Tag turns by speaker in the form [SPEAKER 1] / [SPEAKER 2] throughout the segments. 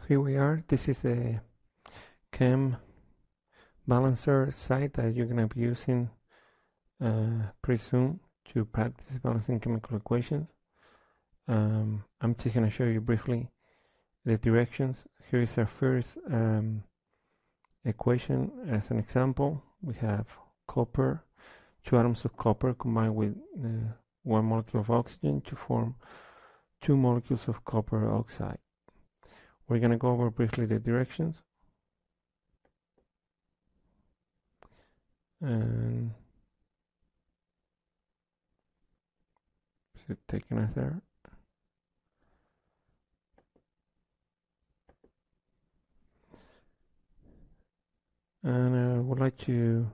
[SPEAKER 1] Here we are. This is the Chem balancer site that you're going to be using pretty soon to practice balancing chemical equations. I'm just going to show you briefly the directions. Here is our first equation as an example. We have copper, 2 atoms of copper combined with 1 molecule of oxygen to form 2 molecules of copper oxide. We're going to go over briefly the directions. And is it taking us there? And I would like to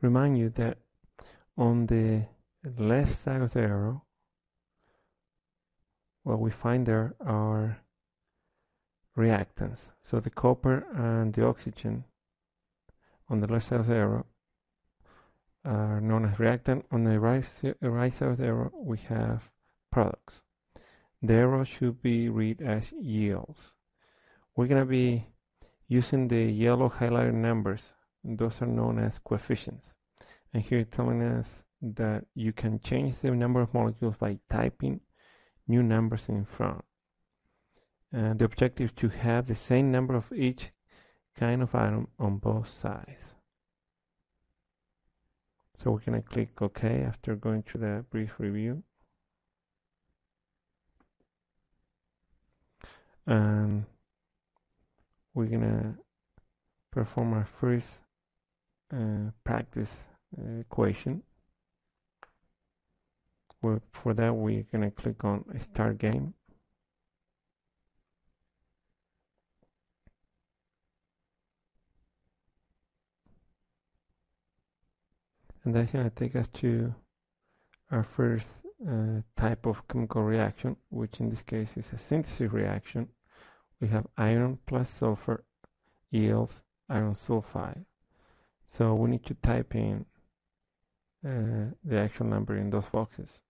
[SPEAKER 1] remind you that on the left side of the arrow, what we find there are reactants. So the copper and the oxygen on the left side of the arrow are known as reactant. On the right side of the arrow, we have products. The arrow should be read as yields. We're going to be using the yellow highlighted numbers, and those are known as coefficients. And here it's telling us that you can change the number of molecules by typing new numbers in front. The objective is to have the same number of each kind of atom on both sides. So we're going to click OK after going through the brief review. And we're going to perform our first practice equation. For that, we're going to click on Start Game. And that's going to take us to our first type of chemical reaction, which in this case is a synthesis reaction. We have iron plus sulfur yields iron sulfide. So we need to type in the actual number in those boxes,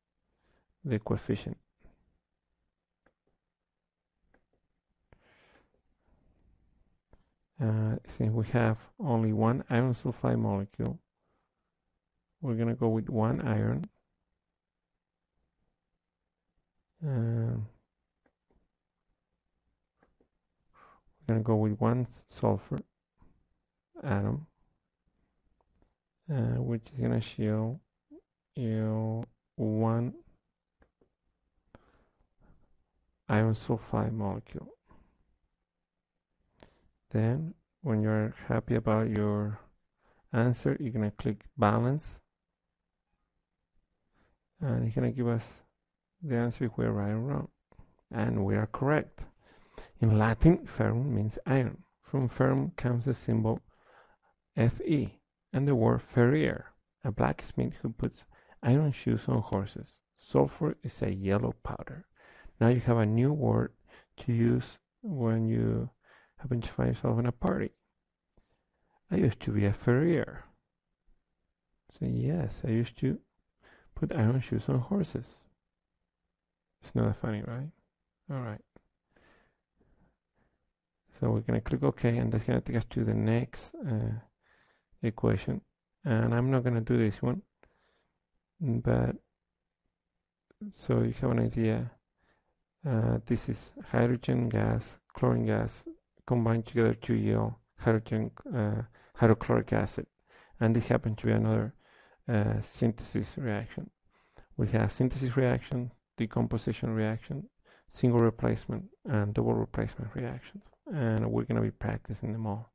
[SPEAKER 1] the coefficient. Since we have only one iron sulfide molecule, we're going to go with 1 iron. We're going to go with 1 sulfur atom, which is going to yield 1 iron sulfide molecule. Then, when you're happy about your answer, you're going to click balance, and it's going to give us the answer if we're right or wrong. And we are correct. In Latin, ferrum means iron. From ferrum comes the symbol Fe and the word ferrier, a blacksmith who puts iron shoes on horses. Sulfur is a yellow powder. Now you have a new word to use when you happen to find yourself in a party. I used to be a ferrier. So yes, I used to put iron shoes on horses. It's not that funny, right? All right. So we're going to click OK, and that's going to take us to the next equation. And I'm not going to do this one, but so you have an idea. This is hydrogen gas, chlorine gas combined together to yield hydrogen hydrochloric acid, and this happens to be another synthesis reaction. We have synthesis reaction, decomposition reaction, single replacement, and double replacement reactions, and we're going to be practicing them all.